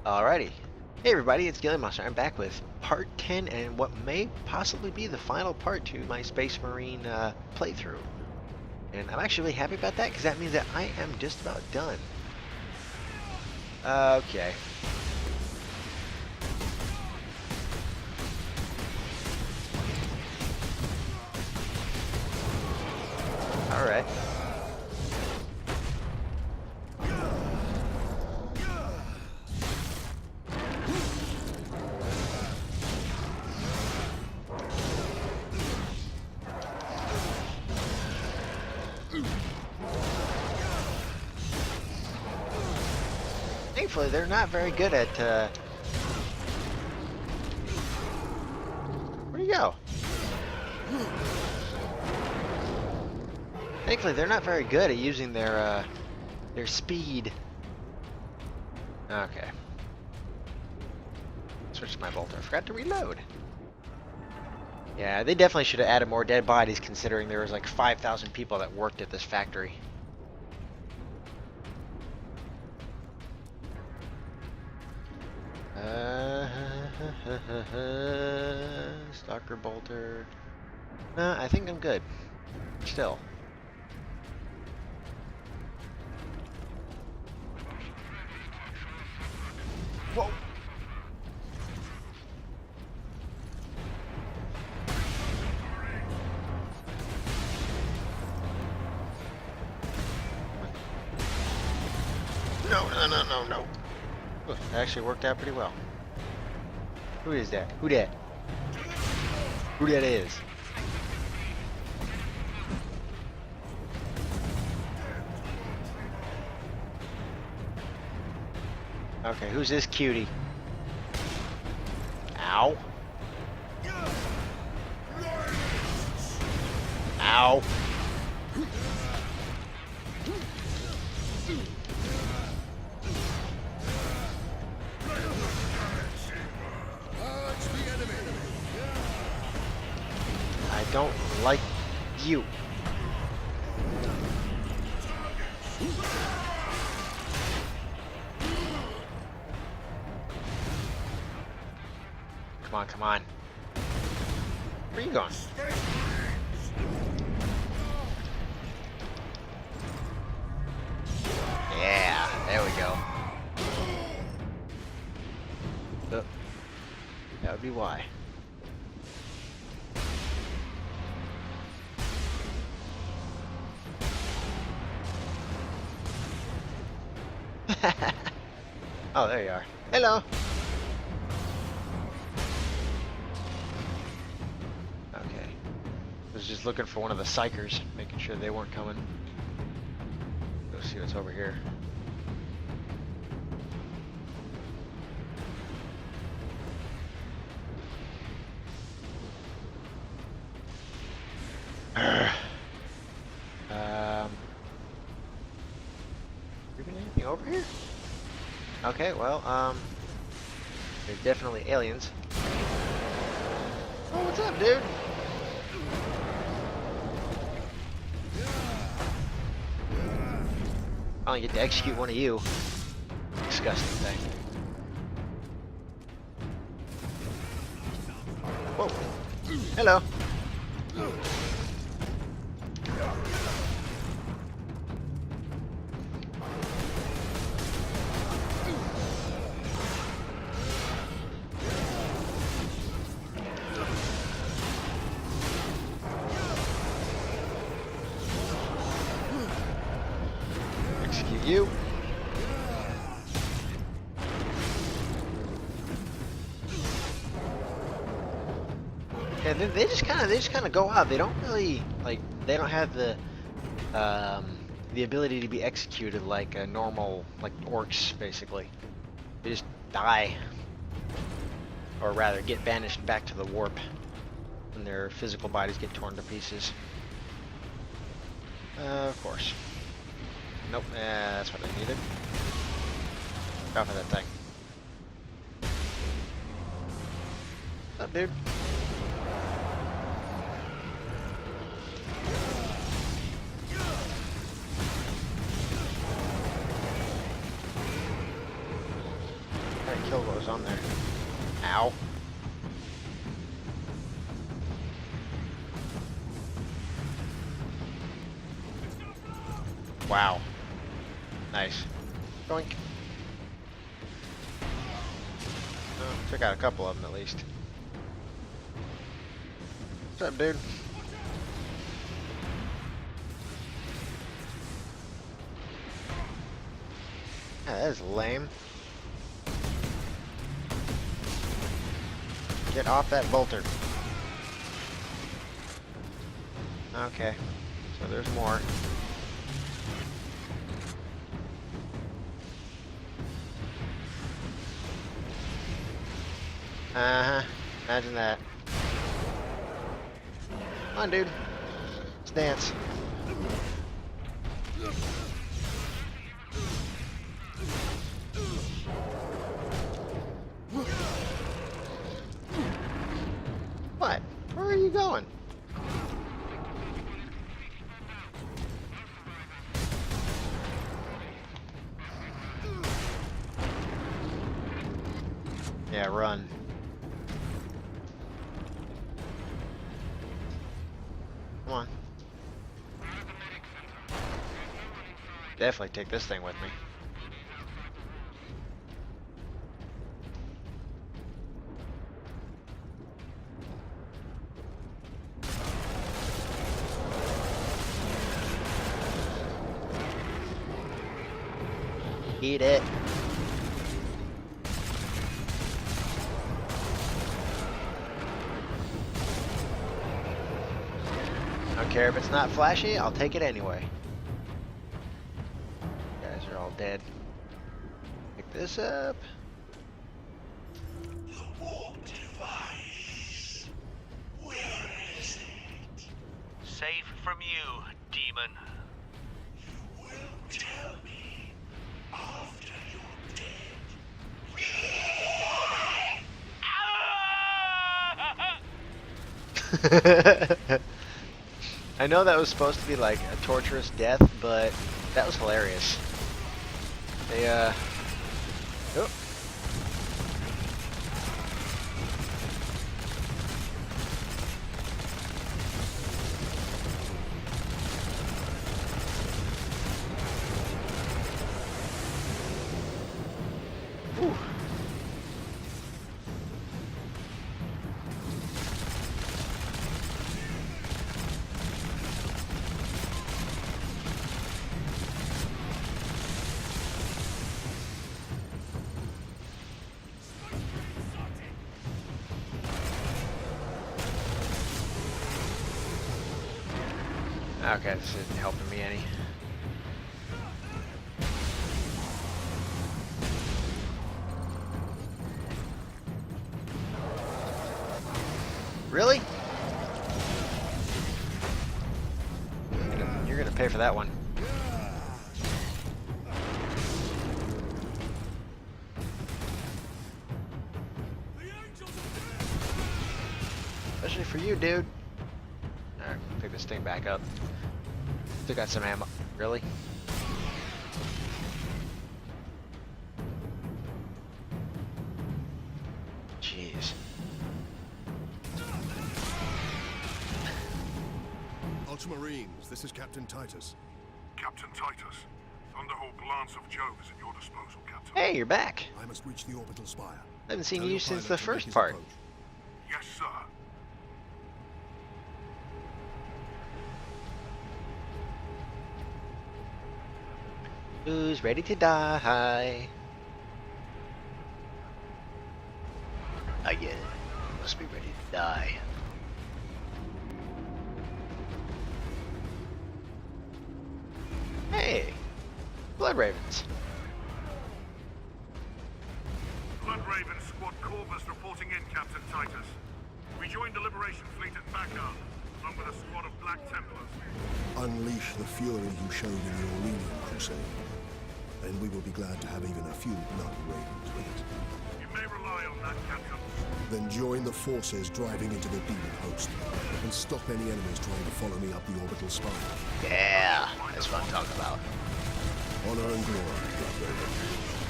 Alrighty. Hey everybody, it's Gillian Monster. I'm back with part 10 and what may possibly be the final part to my Space Marine playthrough. And I'm actually really happy about that because that means that I am just about done. Okay. Alright. Thankfully, they're not very good at, Where'd he go? Thankfully, they're not very good at using their speed. Okay. Switch to my bolter. I forgot to reload. Yeah, they definitely should have added more dead bodies considering there was like 5,000 people that worked at this factory. Stalker bolter. Nah, I think I'm good. Still. Whoa! No. That actually worked out pretty well. Who is that? Who that? Who that is? Okay, who's this cutie? Ow. Ow. I don't like you. Come on. Where are you going? Yeah, there we go. That would be why. Oh, there you are. Hello. Okay. I was just looking for one of the psychers, making sure they weren't coming. Go see what's over here. Anything over here? Okay, well, there's definitely aliens. Oh, what's up, dude? I only get to execute one of you. Disgusting thing. Whoa. Hello. You. Yeah, they just kind of go out. They don't really they don't have the ability to be executed like a normal orcs basically. They just die, or rather get banished back to the warp when their physical bodies get torn to pieces. Of course. Nope, that's what I needed. Go for that thing. What's up, dude? I killed what was on there. Ow. Wow. Nice. Boink. Oh, took out a couple of them at least. What's up, dude? Yeah, that is lame. Get off that bolter. Okay. So there's more. Uh-huh. Imagine that. Come on, dude. Let's dance. What? Where are you going? Yeah, run. Come on. Definitely take this thing with me. Eat it. I don't care if it's not flashy, I'll take it anyway. You guys are all dead. Pick this up. The warp device. Where is it? Safe from you, demon. You will tell me after you're dead. I know that was supposed to be like a torturous death, but that was hilarious. They, oh. Whew. Okay, this isn't helping me any. Really? You're gonna pay for that one. Especially for you, dude. Alright, pick this thing back up. Still got some ammo. Really? Jeez. Ultramarines, this is Captain Titus. Captain Titus, Thunderhawk Lance of Jove is at your disposal, Captain. Hey, you're back. I must reach the orbital spire. I haven't seen Tell you your since pilot the to make first his part. approach. Yes, sir. Who's ready to die? Oh yeah, must be ready to die. Hey, Blood Ravens. Blood Raven Squad Corvus reporting in, Captain Titus. We joined the Liberation Fleet at Bakar, along with a squad of Black Templars. Unleash the fury you showed in the Aurelian Crusade, and we will be glad to have even a few blood ravens with it. You may rely on that, Captain. Then join the forces driving into the demon host, and stop any enemies trying to follow me up the orbital spire. Yeah, that's what I'm talking about. Honor and glory, Blood Raven.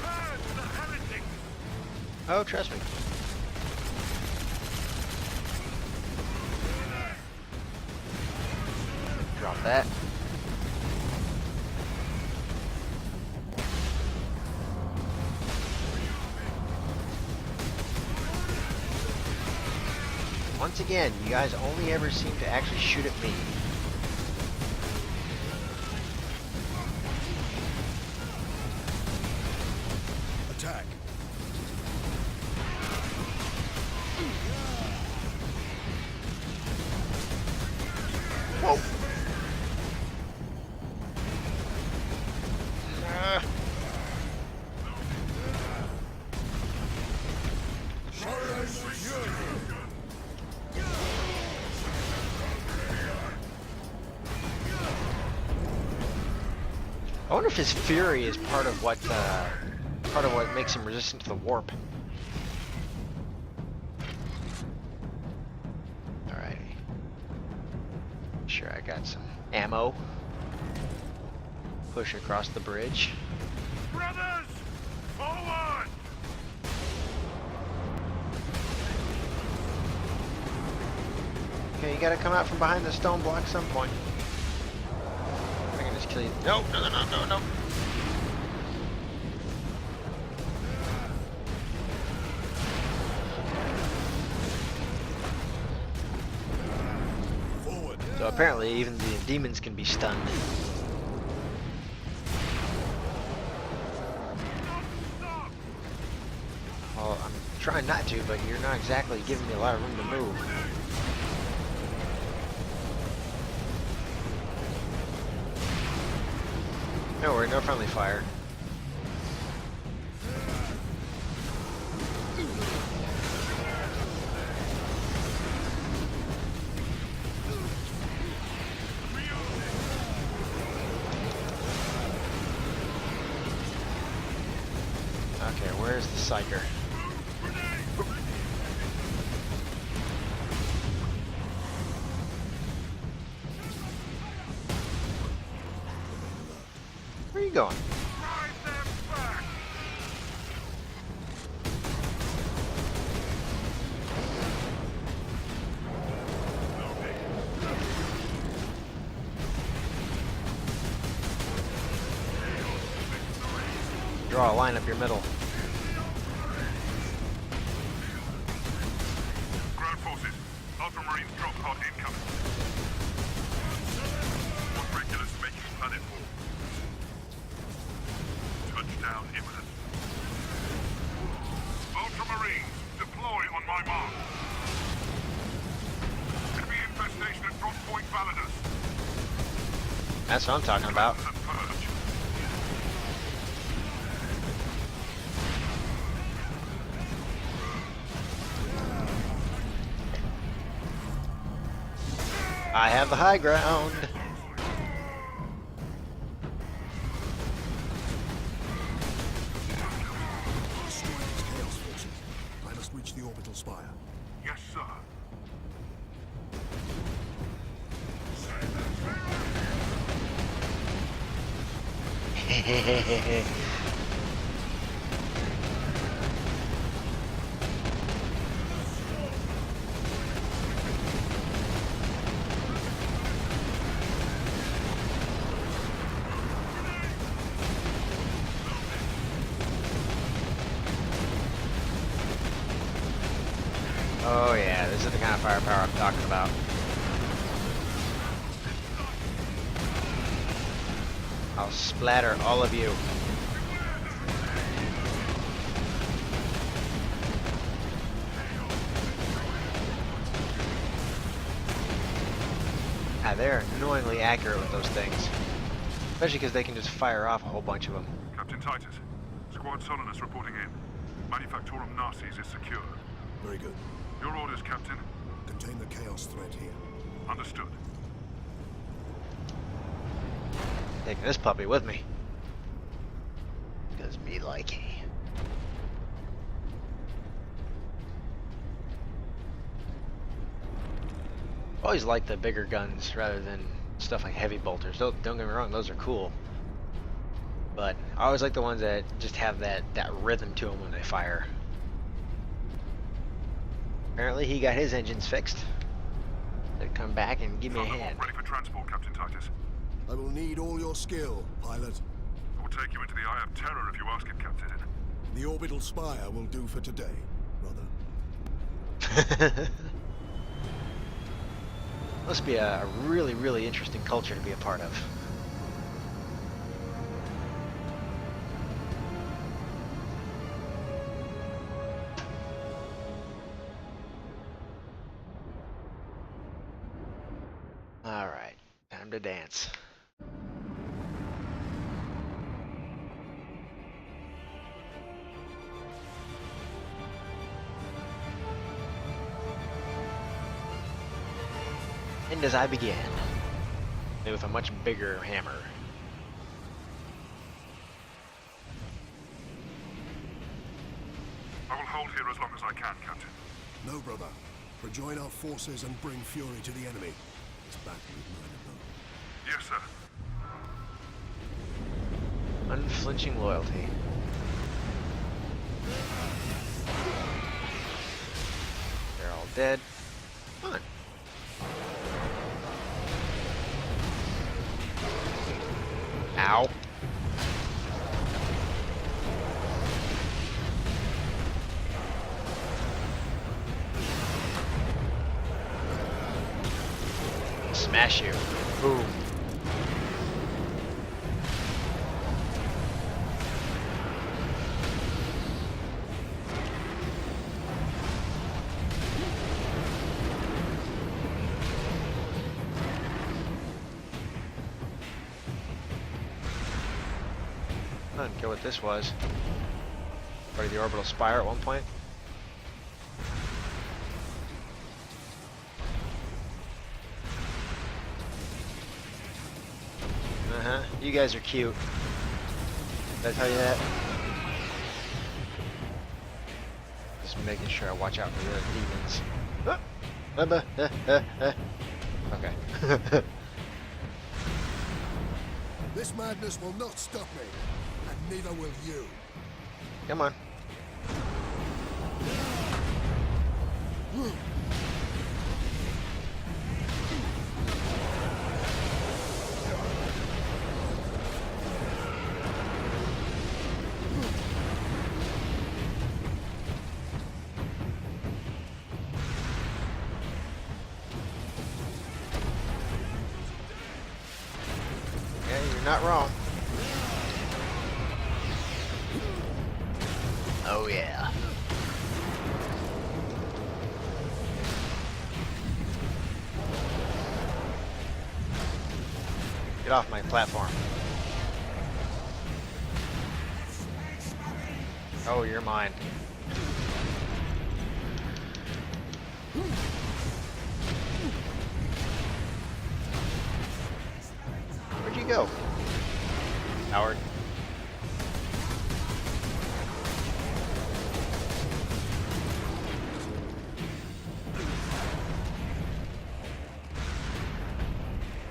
Burn the heretics! Oh, trust me. Drop that. Once again, you guys only ever seem to actually shoot at me. Attack. Whoa. Ah. I wonder if his fury is part of what makes him resistant to the warp. Alrighty. Sure, I got some ammo. Push across the bridge. Brothers! Forward! Okay, you gotta come out from behind the stone block at some point. I can just kill you. No, no, no, no, no, no. Forward. So apparently even the demons can be stunned. Well, I'm trying not to, but you're not exactly giving me a lot of room to move. Don't worry, no friendly fire. Okay, where's the psyker? Where are you going? Drive them back! Draw a line up your middle. Ground forces, Ultramarines drop pod incoming. What regulars making planetfall? Touchdown imminent. Ultramarines, deploy on my mark. Enemy infestation at drop point Validus. That's what I'm talking about. And purge. I have the high ground. Destroy these chaos forces. I must reach the orbital spire. Yes, sir. Oh yeah, this is the kind of firepower I'm talking about. I'll splatter all of you. Ah, they're annoyingly accurate with those things. Especially because they can just fire off a whole bunch of them. Captain Titus, Squad Solinus reporting in. Manufactorum Narcis is secure. Very good. Your orders, Captain. Contain the chaos threat here. Understood. Taking this puppy with me. Because me likey. Always like the bigger guns rather than stuff like heavy bolters. Don't get me wrong, those are cool. But I always like the ones that just have that rhythm to them when they fire. Apparently he got his engines fixed. To come back and give me a Found the hand. Hawk ready for transport, Captain Titus. I will need all your skill, pilot. I will take you into the Eye of Terror if you ask it, Captain. The orbital spire will do for today, brother. Must be a really, really interesting culture to be a part of. Alright, time to dance. And as I began, with a much bigger hammer. I will hold here as long as I can, Captain. No, brother. Rejoin our forces and bring fury to the enemy. This battle is mine alone. Yes, sir. Unflinching loyalty. They're all dead. Fun. Ow. Smash you. Boom. I didn't care what this was. Part of the orbital spire at one point. Uh-huh. You guys are cute. Did I tell you that? Just making sure I watch out for the demons. Okay. This madness will not stop me, and neither will you. Come on. Yeah, you're not wrong. Oh yeah. Get off my platform. Oh, you're mine. Where'd you go, Howard?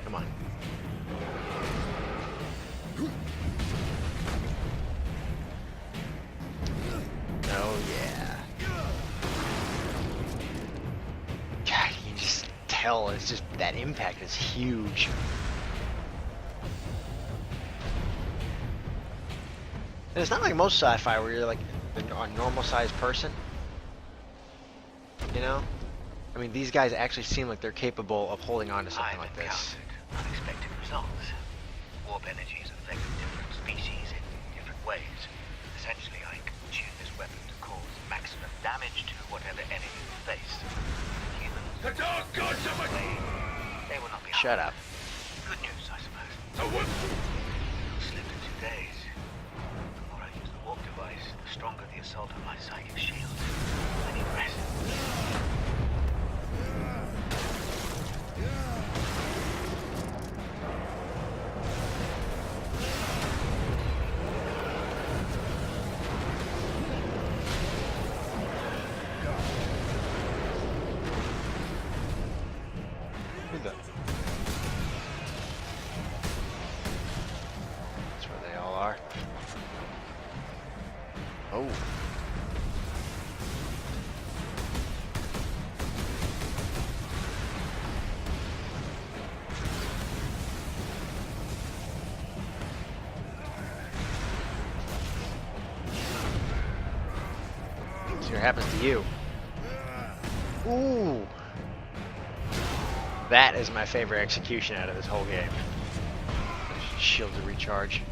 Come on. Oh yeah. God, you can just tell it's just that impact is huge. And it's not like most sci-fi where you're like a normal sized person. You know? I mean, these guys actually seem like they're capable of holding on to something like this. Unexpected results. Warp energies affect different species in different ways. Essentially, I can tune this weapon to cause maximum damage to whatever enemy we face. Humans, The dark gods of a... they will not be Shut harmed. up. Good news, I suppose. A what? It'll slip in 2 days. The more I use the warp device, the stronger the assault on my psychic shield. I need rest. Who's that? That's where they all are. Oh. See what happens to you. Ooh. That is my favorite execution out of this whole game. Shield to recharge.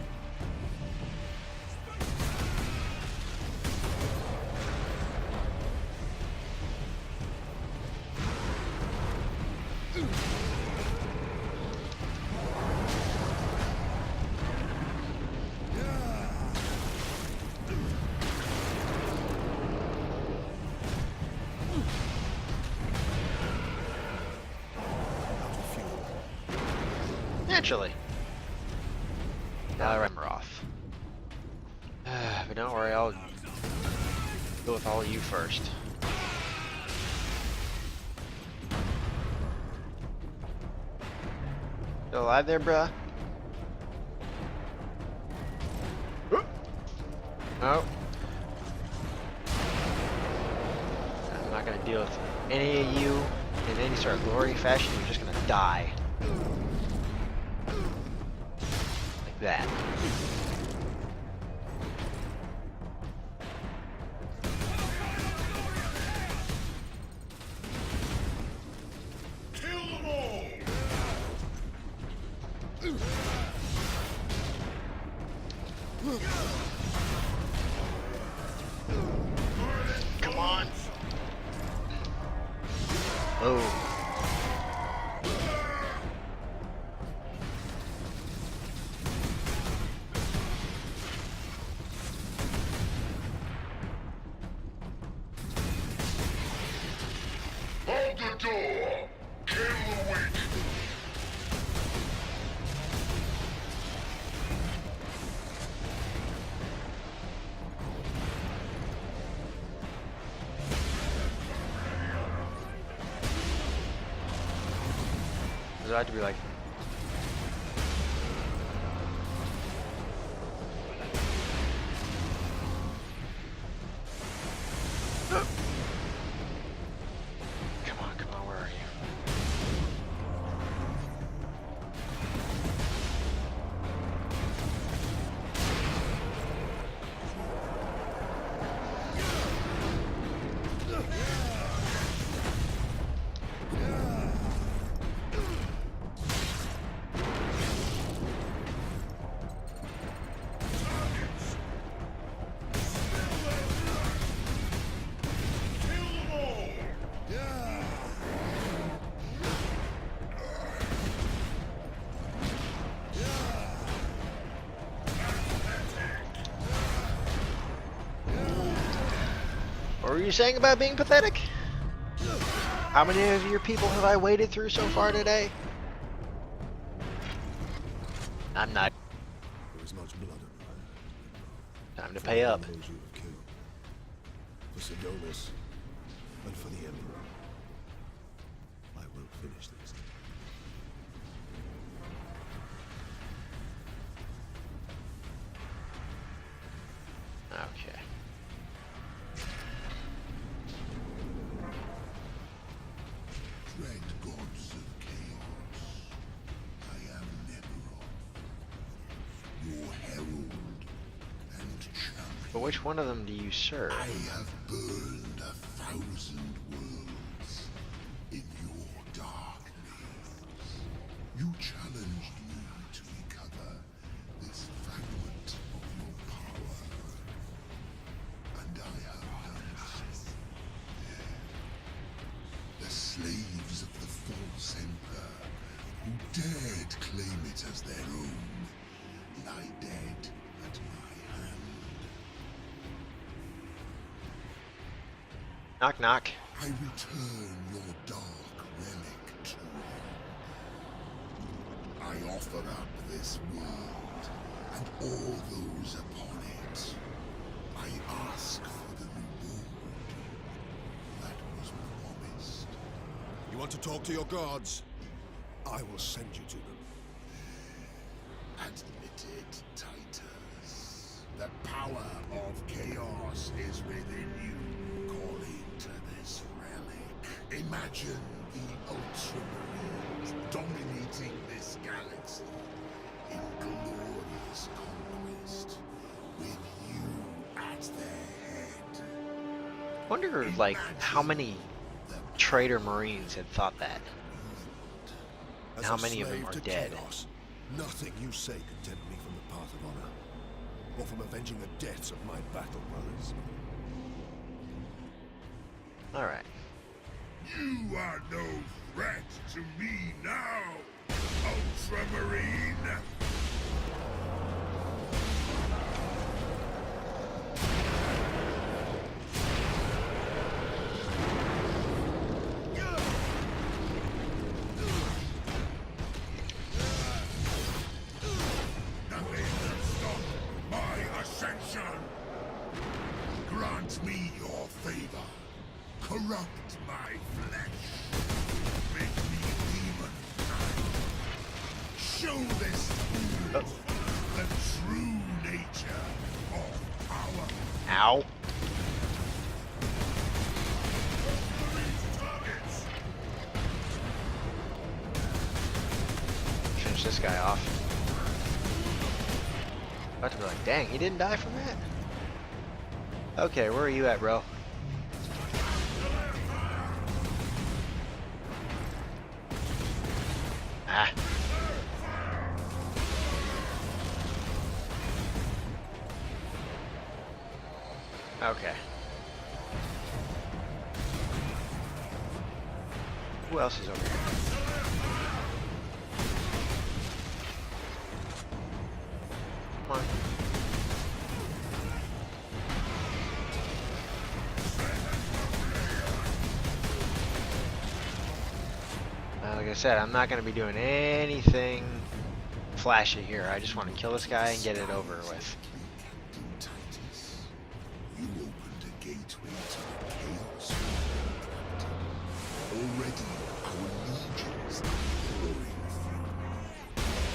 Naturally. Now I remember off. But don't worry, I'll go with all of you first. Still alive there, bruh? Oh. I'm not gonna deal with any of you in any sort of glory fashion. You're just gonna die. Like that. Kill them all! Come on. Oh. Hold the door! Kill the weak! Does it have to be like... Come on, where are you? What were you saying about being pathetic? How many of your people have I waded through so far today? I'm not. There is much blood on the line. Time to pay up. For those you have killed. For Sidonis and for the Emperor. I will finish this. Okay. Dread gods of chaos, I am Neberoth, your herald and champion. But which one of them do you serve? I have burned 1,000 worlds in your dark myths. You challenged me to recover this fragment of your power, and I have done so. The slaves of the false emperor who dared claim it as their own lie dead at my hand. Knock knock. I return your dark relic to you. I offer up this world and all those upon it. I ask for the reward that was promised. You want to talk to your gods? I will send you to them. Admit it, Titus. The power of chaos is within you, calling to this relic. Imagine the Ultramarines dominating this galaxy in glorious conquest, with you at their head. wonder, like, how many traitor Marines had thought that. As How a many of them slave are to dead? chaos, nothing you say can tempt me from the path of honor, or from avenging the deaths of my battle brothers. Alright. You are no threat to me now, Ultramarine! Nothing can stop my ascension! Grant me your favor. Corrupt my flesh. Make me demon kind. Show this fool the true nature of power. Ow. Targets. Finish this guy off. About to be like, dang, he didn't die from that? Okay, where are you at, bro? Ah. Okay. Who else is over here? Come on. Like I said, I'm not going to be doing anything flashy here. I just want to kill this guy and get it over with. Captain Titus, you opened a gateway to the chaos. Already our legions are pouring through.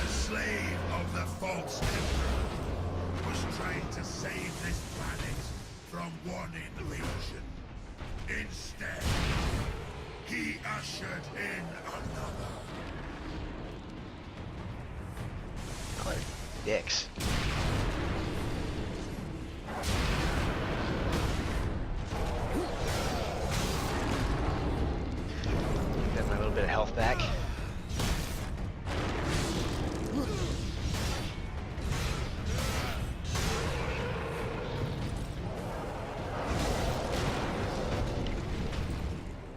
The slave of the false emperor was trying to save this planet from one invasion. Instead, he ushered in another. Oh, they're dicks. Get my little bit of health back.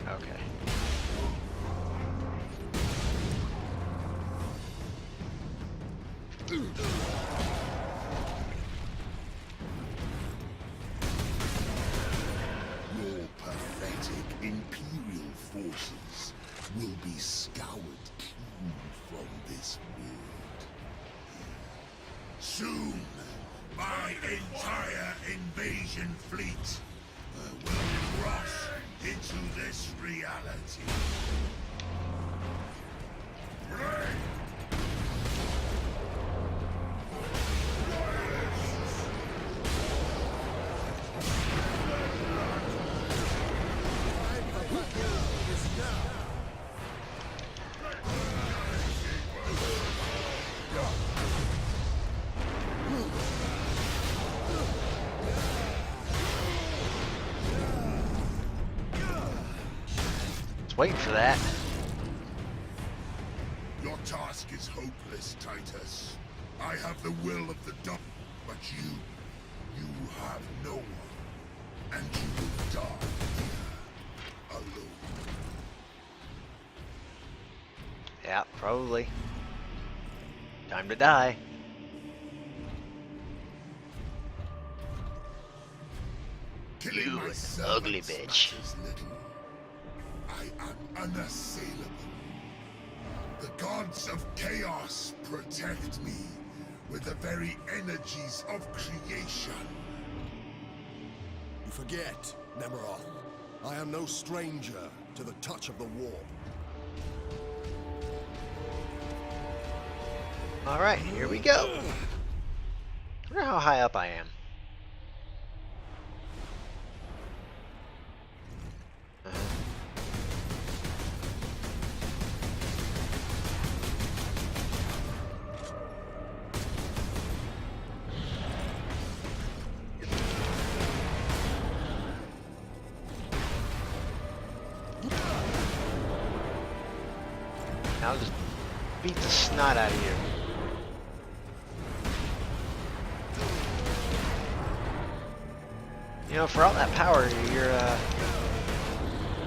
Okay. Your pathetic Imperial forces will be scoured clean from this world. Soon, my entire invasion fleet will cross into this reality. Just waiting for that. Your task is hopeless, Titus. I have the will of the dumb, but you have no one. And you will die here, alone. Yeah, probably. Time to die. Killing You my an servants ugly bitch. matters little. I am unassailable. The gods of chaos protect me with the very energies of creation. You forget, Nemeroth. I am no stranger to the touch of the warp. Alright, here we go. I wonder how high up I am. I'll just beat the snot out of you. You know, for all that power, you're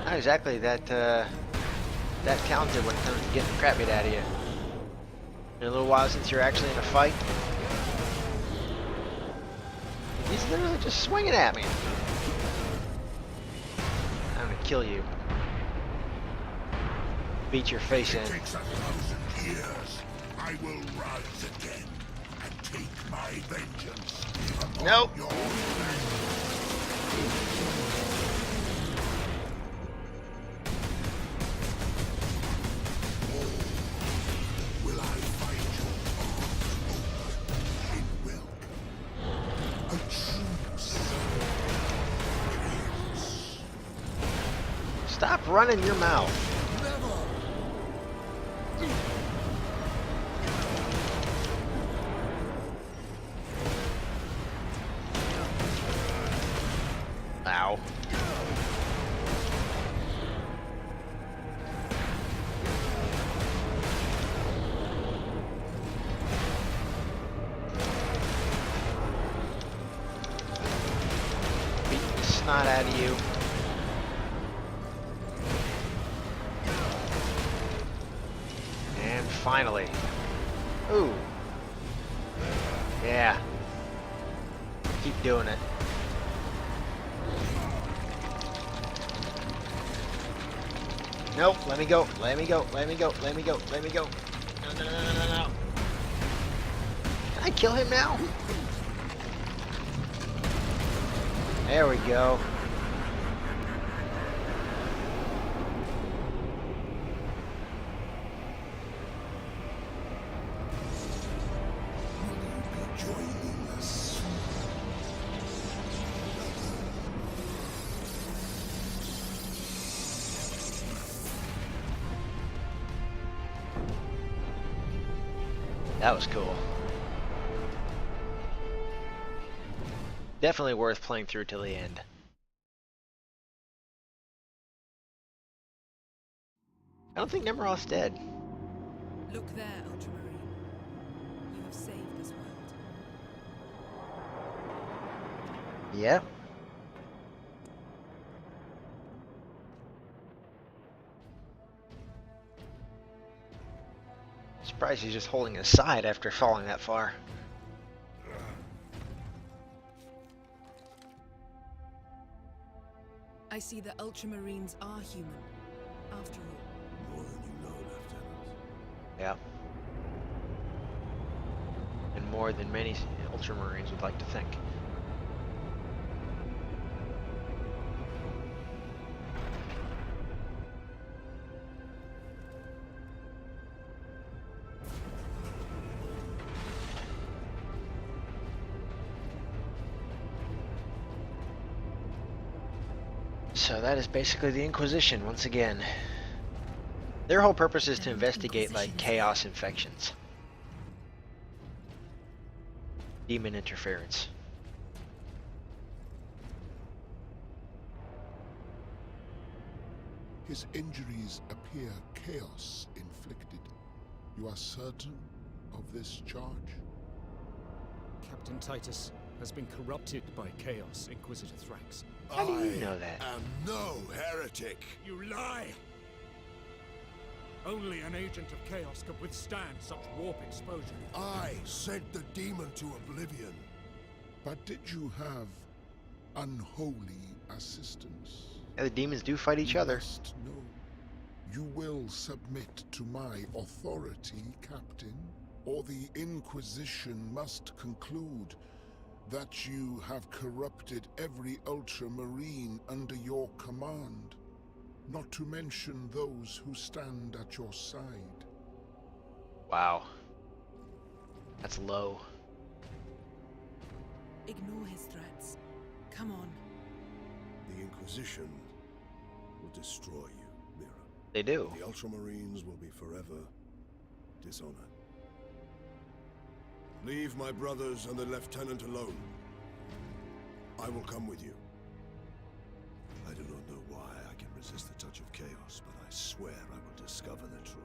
not exactly that talented when it comes to getting the crap beat out of you. In a little while since you're actually in a fight. He's literally just swinging at me. I'm gonna kill you. Beat your face in. It takes 1,000 years. I will rise again and take my vengeance upon Nope. your land. Will I find your arms open in welcome? A true son. Stop running your mouth. Ow. Beat the snot out of you. And finally. Ooh. Yeah. Keep doing it. Nope, let me go, let me go, let me go, let me go, let me go. No, no, no, no, no, no. Can I kill him now? There we go. Joining us. That was cool. Definitely worth playing through till the end. I don't think Nemiroth's dead. Look there, Ultramarine. You have saved this world. Yeah. Surprised he's just holding his side after falling that far. I see the Ultramarines are human, after all. More than you know, Lieutenant. Yeah. And more than many Ultramarines would like to think. So that is basically the Inquisition once again. Their whole purpose is to investigate like chaos infections. Demon interference. His injuries appear chaos inflicted. You are certain of this charge? Captain Titus has been corrupted by chaos, Inquisitor Thrax. How do you know that? I am no heretic. You lie! Only an agent of chaos could withstand such warp exposure. I sent the demon to oblivion. But did you have unholy assistance? Yeah, the demons do fight each other. You must know. You will submit to my authority, Captain, or the Inquisition must conclude that you have corrupted every Ultramarine under your command, not to mention those who stand at your side. Wow. That's low. Ignore his threats. Come on. The Inquisition will destroy you, Mira. They do. The Ultramarines will be forever dishonored. Leave my brothers and the Lieutenant alone. I will come with you. I do not know why I can resist the touch of chaos, but I swear I will discover the truth.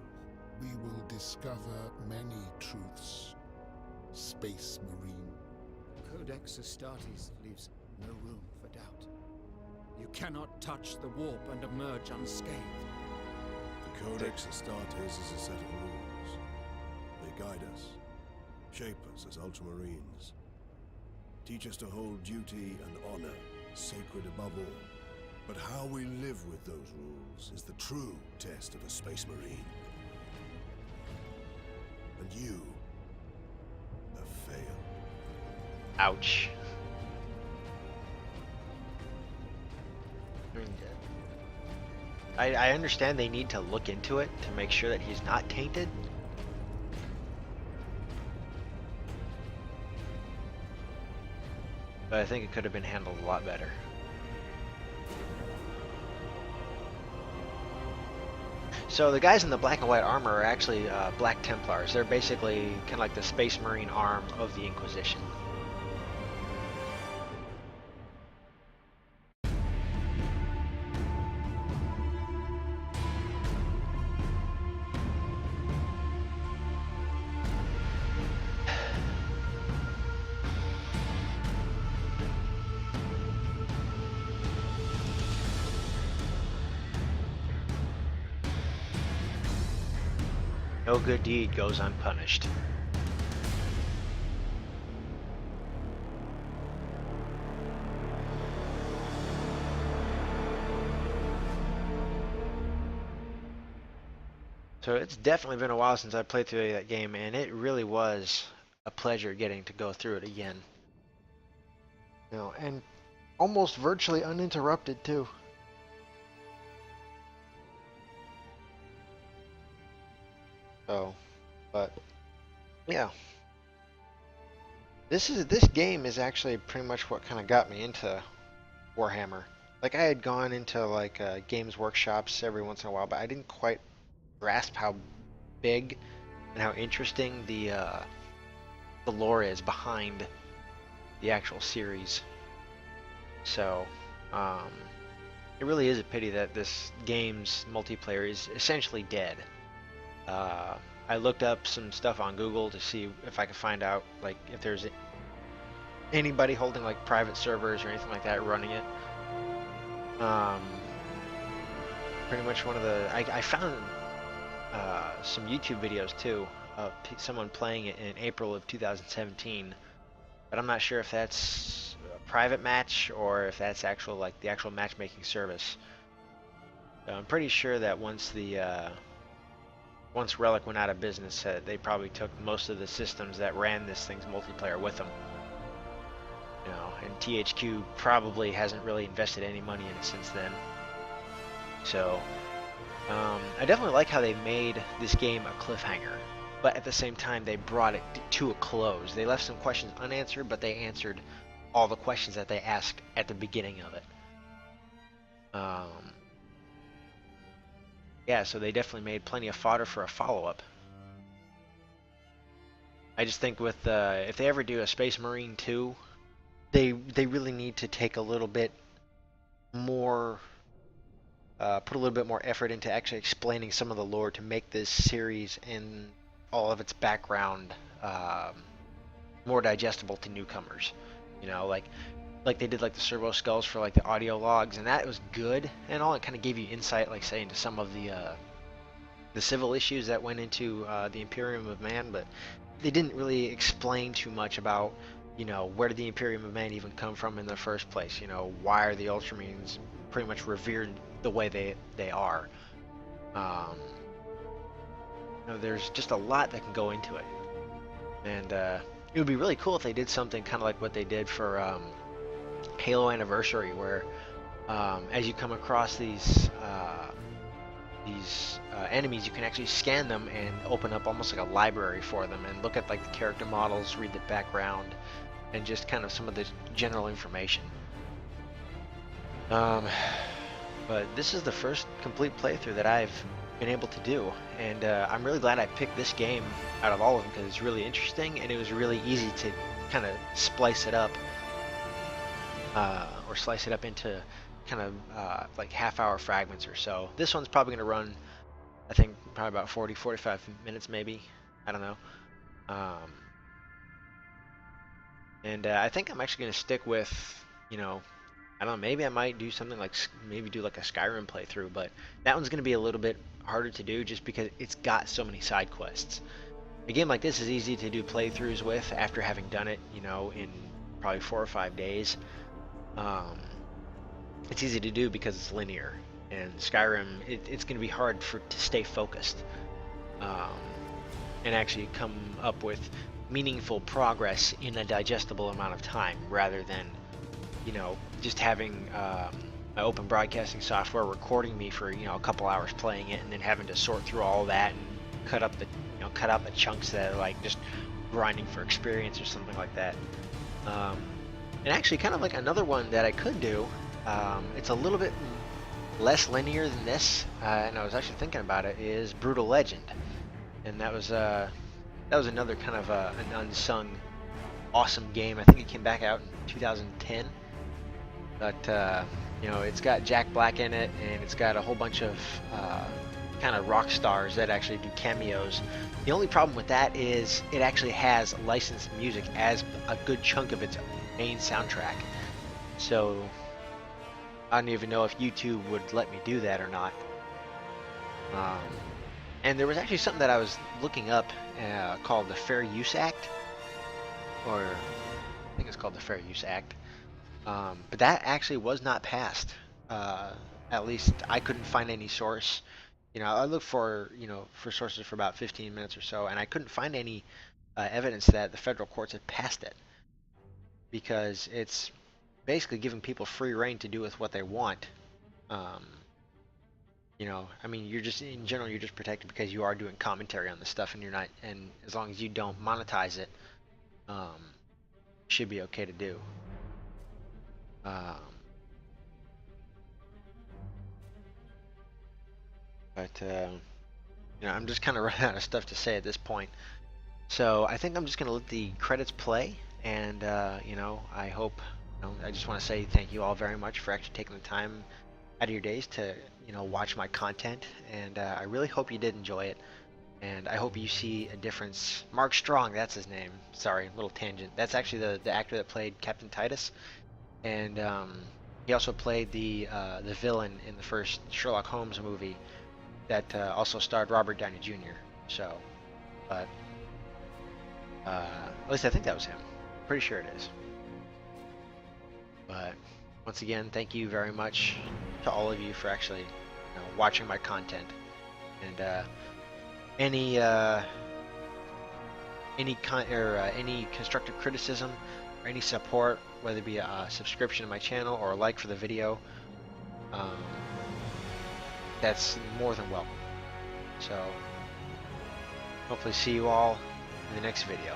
we will discover many truths, Space Marine. Codex Astartes leaves no room for doubt. You cannot touch the warp and emerge unscathed. The Codex Astartes is a set of rules. They guide us, shape us as Ultramarines, teach us to hold duty and honor sacred above all. But how we live with those rules is the true test of a Space Marine. And you have failed. Ouch. I understand they need to look into it to make sure that he's not tainted. But I think it could have been handled a lot better. So the guys in the black and white armor are actually Black Templars. They're basically kind of like the Space Marine arm of the Inquisition. No good deed goes unpunished. So it's definitely been a while since I played through that game, and it really was a pleasure getting to go through it again. You know, and almost virtually uninterrupted too. So, but yeah, this game is actually pretty much what kind of got me into Warhammer. Like I had gone into like games workshops every once in a while, but I didn't quite grasp how big and how interesting the lore is behind the actual series. So, it really is a pity that this game's multiplayer is essentially dead. I looked up some stuff on Google to see if I could find out like if there's anybody holding like private servers or anything like that running it. Pretty much one of the I found some YouTube videos too of someone playing it in April of 2017, but I'm not sure if that's a private match or if that's actual like the actual matchmaking service. So I'm pretty sure that once Relic went out of business, they probably took most of the systems that ran this thing's multiplayer with them. You know, and THQ probably hasn't really invested any money in it since then. So, I definitely like how they made this game a cliffhanger, but at the same time they brought it to a close. They left some questions unanswered, but they answered all the questions that they asked at the beginning of it. Yeah, so they definitely made plenty of fodder for a follow-up. I just think with if they ever do a Space Marine 2, they really need to take a little bit more, put a little bit more effort into actually explaining some of the lore to make this series and all of its background more digestible to newcomers. You know, like they did like the servo skulls for like the audio logs, and that was good and all. It kind of gave you insight, like say, into some of the civil issues that went into the Imperium of Man, but they didn't really explain too much about, you know, where did the Imperium of Man even come from in the first place. You know, why are the Ultramarines pretty much revered the way they are. You know, there's just a lot that can go into it, and it would be really cool if they did something kind of like what they did for Halo Anniversary, where as you come across these enemies, you can actually scan them and open up almost like a library for them and look at like the character models, read the background, and just kind of some of the general information. But this is the first complete playthrough that I've been able to do, and I'm really glad I picked this game out of all of them because it's really interesting and it was really easy to kind of splice it up or slice it up into kind of like half-hour fragments or so. This one's probably going to run I think probably about 40, 45 minutes maybe. I don't know. Um, and I think I'm actually going to stick with, you know, I don't know, maybe I might do something like, maybe do like a Skyrim playthrough, but that one's going to be a little bit harder to do just because it's got so many side quests. A game like this is easy to do playthroughs with after having done it, you know, in probably 4 or 5 days. Um, it's easy to do because it's linear, and Skyrim, it's going to be hard to stay focused um, and actually come up with meaningful progress in a digestible amount of time, rather than, you know, just having my open broadcasting software recording me for, you know, a couple hours playing it, and then having to sort through all that and cut up the, you know, cut out the chunks that are like just grinding for experience or something like that. And actually, kind of like another one that I could do. It's a little bit less linear than this, and I was actually thinking about it. Is Brutal Legend, and that was another kind of an unsung awesome game. I think it came back out in 2010, but you know, it's got Jack Black in it, and it's got a whole bunch of kind of rock stars that actually do cameos. The only problem with that is it actually has licensed music as a good chunk of its main soundtrack. So I don't even know if YouTube would let me do that or not. And there was actually something that I was looking up called the Fair Use Act, or I think it's called the Fair Use Act. But that actually was not passed. At least I couldn't find any source. You know, I looked for, you know, for sources for about 15 minutes or so, and I couldn't find any evidence that the federal courts had passed it, because it's basically giving people free reign to do with what they want. Um, you know, I mean, you're just, in general, you're just protected because you are doing commentary on this stuff, and you're not, and as long as you don't monetize it, should be okay to do. Um, but you know, I'm just kind of running out of stuff to say at this point. So I think I'm just gonna let the credits play, and you know, I hope, you know, I just want to say thank you all very much for actually taking the time out of your days to, you know, watch my content, and I really hope you did enjoy it, and I hope you see a difference. Mark Strong, that's his name. Sorry, little tangent. That's actually the actor that played Captain Titus, and he also played the villain in the first Sherlock Holmes movie that also starred Robert Downey Jr. So, but at least I think that was him. Pretty sure it is. But once again, thank you very much to all of you for actually, you know, watching my content. And any constructive criticism or any support, whether it be a subscription to my channel or a like for the video, that's more than welcome. So hopefully see you all in the next video.